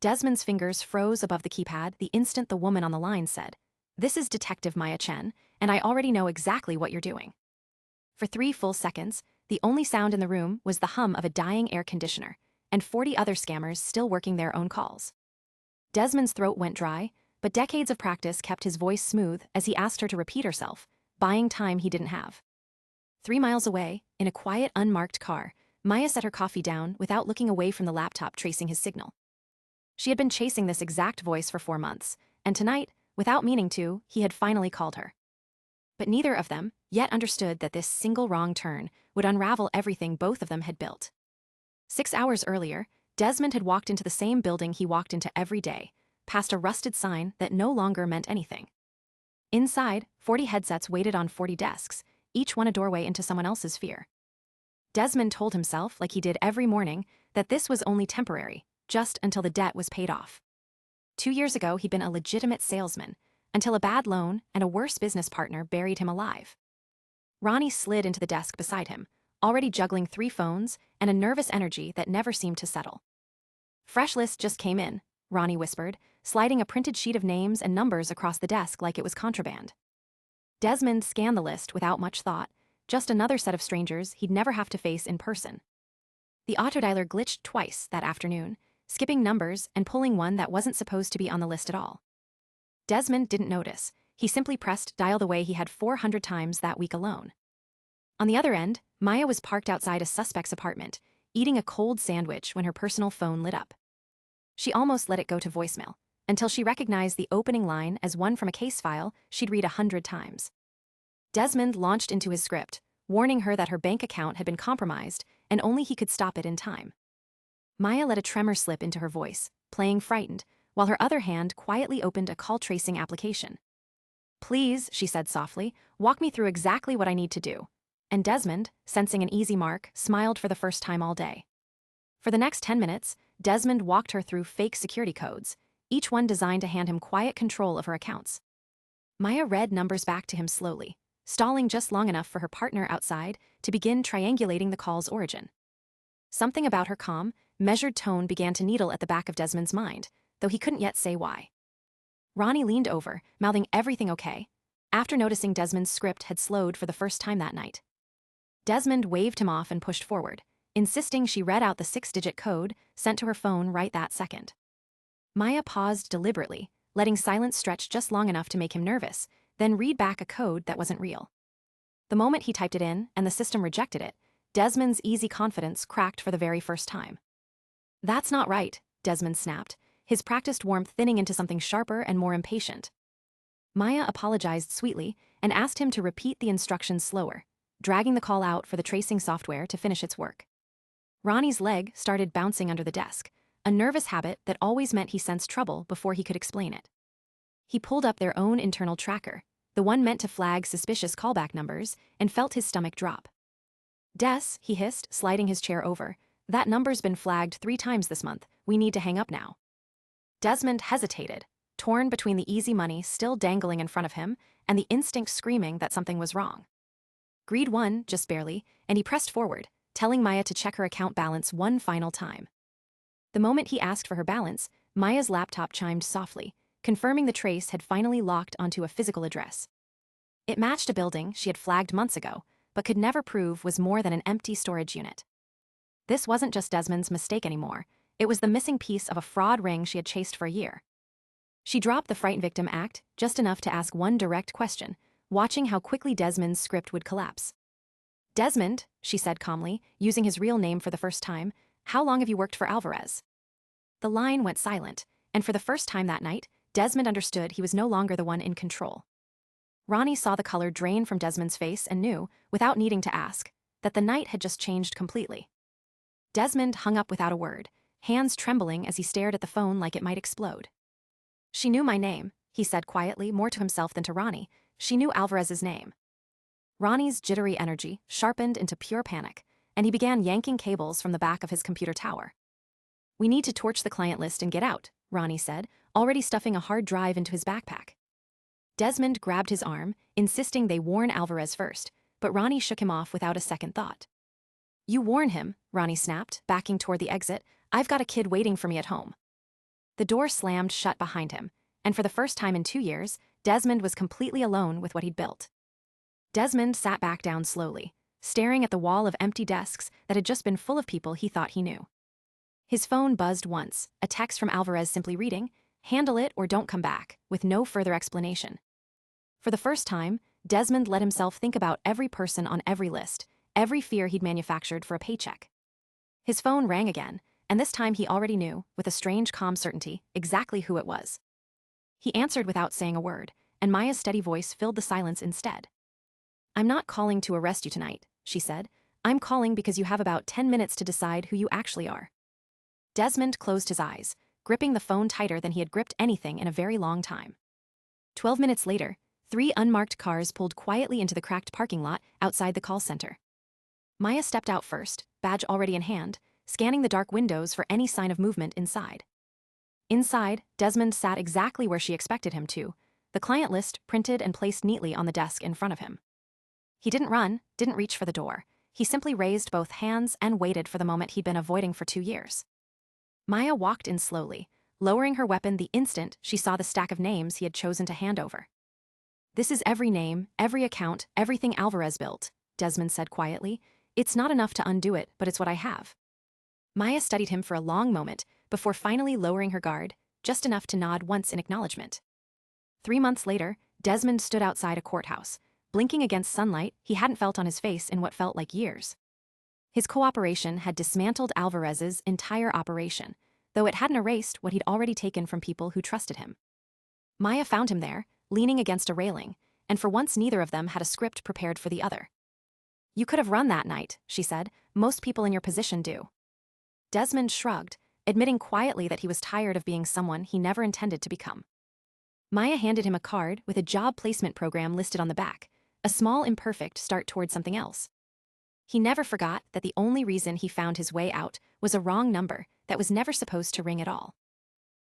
Desmond's fingers froze above the keypad the instant the woman on the line said, "This is Detective Maya Chen, and I already know exactly what you're doing." For 3 full seconds, the only sound in the room was the hum of a dying air conditioner, and 40 other scammers still working their own calls. Desmond's throat went dry, but decades of practice kept his voice smooth as he asked her to repeat herself, buying time he didn't have. 3 miles away, in a quiet, unmarked car, Maya set her coffee down without looking away from the laptop tracing his signal. She had been chasing this exact voice for 4 months, and tonight, without meaning to, he had finally called her. But neither of them yet understood that this single wrong turn would unravel everything both of them had built. 6 hours earlier, Desmond had walked into the same building he walked into every day, past a rusted sign that no longer meant anything. Inside, 40 headsets waited on 40 desks, each one a doorway into someone else's fear. Desmond told himself, like he did every morning, that this was only temporary, just until the debt was paid off. 2 years ago, he'd been a legitimate salesman, until a bad loan and a worse business partner buried him alive. Ronnie slid into the desk beside him, already juggling 3 phones and a nervous energy that never seemed to settle. "Fresh list just came in," Ronnie whispered, sliding a printed sheet of names and numbers across the desk like it was contraband. Desmond scanned the list without much thought, just another set of strangers he'd never have to face in person. The autodialer glitched twice that afternoon, skipping numbers and pulling one that wasn't supposed to be on the list at all. Desmond didn't notice. He simply pressed dial the way he had 400 times that week alone. On the other end, Maya was parked outside a suspect's apartment, eating a cold sandwich when her personal phone lit up. She almost let it go to voicemail, until she recognized the opening line as one from a case file she'd read 100 times. Desmond launched into his script, warning her that her bank account had been compromised and only he could stop it in time. Maya let a tremor slip into her voice, playing frightened, while her other hand quietly opened a call tracing application. "Please," she said softly, "walk me through exactly what I need to do." And Desmond, sensing an easy mark, smiled for the first time all day. For the next 10 minutes, Desmond walked her through fake security codes, each one designed to hand him quiet control of her accounts. Maya read numbers back to him slowly, stalling just long enough for her partner outside to begin triangulating the call's origin. Something about her calm, measured tone began to needle at the back of Desmond's mind, though he couldn't yet say why. Ronnie leaned over, mouthing everything okay, after noticing Desmond's script had slowed for the first time that night. Desmond waved him off and pushed forward, insisting she read out the 6-digit code sent to her phone right that second. Maya paused deliberately, letting silence stretch just long enough to make him nervous, then read back a code that wasn't real. The moment he typed it in and the system rejected it, Desmond's easy confidence cracked for the very first time. "That's not right," Desmond snapped, his practiced warmth thinning into something sharper and more impatient. Maya apologized sweetly and asked him to repeat the instructions slower, dragging the call out for the tracing software to finish its work. Ronnie's leg started bouncing under the desk, a nervous habit that always meant he sensed trouble before he could explain it. He pulled up their own internal tracker, the one meant to flag suspicious callback numbers, and felt his stomach drop. "Des," he hissed, sliding his chair over, "that number's been flagged 3 times this month. We need to hang up now." Desmond hesitated, torn between the easy money still dangling in front of him and the instinct screaming that something was wrong. Greed won, just barely, and he pressed forward, telling Maya to check her account balance one final time. The moment he asked for her balance, Maya's laptop chimed softly, confirming the trace had finally locked onto a physical address. It matched a building she had flagged months ago, but could never prove was more than an empty storage unit. This wasn't just Desmond's mistake anymore, it was the missing piece of a fraud ring she had chased for a year. She dropped the fright victim act just enough to ask one direct question, watching how quickly Desmond's script would collapse. "Desmond," she said calmly, using his real name for the first time, "how long have you worked for Alvarez?" The line went silent, and for the first time that night, Desmond understood he was no longer the one in control. Ronnie saw the color drain from Desmond's face and knew, without needing to ask, that the night had just changed completely. Desmond hung up without a word, hands trembling as he stared at the phone like it might explode. "She knew my name," he said quietly, more to himself than to Ronnie. "She knew Alvarez's name." Ronnie's jittery energy sharpened into pure panic, and he began yanking cables from the back of his computer tower. "We need to torch the client list and get out," Ronnie said, already stuffing a hard drive into his backpack. Desmond grabbed his arm, insisting they warn Alvarez first, but Ronnie shook him off without a second thought. "You warn him," Ronnie snapped, backing toward the exit. "I've got a kid waiting for me at home." The door slammed shut behind him, and for the first time in 2 years, Desmond was completely alone with what he'd built. Desmond sat back down slowly, staring at the wall of empty desks that had just been full of people he thought he knew. His phone buzzed once, a text from Alvarez simply reading, "Handle it or don't come back," with no further explanation. For the first time, Desmond let himself think about every person on every list, every fear he'd manufactured for a paycheck. His phone rang again, and this time he already knew, with a strange calm certainty, exactly who it was. He answered without saying a word, and Maya's steady voice filled the silence instead. "I'm not calling to arrest you tonight," she said. "I'm calling because you have about 10 minutes to decide who you actually are." Desmond closed his eyes, gripping the phone tighter than he had gripped anything in a very long time. 12 minutes later, 3 unmarked cars pulled quietly into the cracked parking lot outside the call center. Maya stepped out first, badge already in hand, scanning the dark windows for any sign of movement inside. Inside, Desmond sat exactly where she expected him to, the client list printed and placed neatly on the desk in front of him. He didn't run, didn't reach for the door. He simply raised both hands and waited for the moment he'd been avoiding for 2 years. Maya walked in slowly, lowering her weapon the instant she saw the stack of names he had chosen to hand over. "This is every name, every account, everything Alvarez built," Desmond said quietly. "It's not enough to undo it, but it's what I have." Maya studied him for a long moment before finally lowering her guard, just enough to nod once in acknowledgement. 3 months later, Desmond stood outside a courthouse, blinking against sunlight he hadn't felt on his face in what felt like years. His cooperation had dismantled Alvarez's entire operation, though it hadn't erased what he'd already taken from people who trusted him. Maya found him there, leaning against a railing, and for once neither of them had a script prepared for the other. "You could have run that night," she said. "Most people in your position do." Desmond shrugged, admitting quietly that he was tired of being someone he never intended to become. Maya handed him a card with a job placement program listed on the back, a small imperfect start toward something else. He never forgot that the only reason he found his way out was a wrong number that was never supposed to ring at all.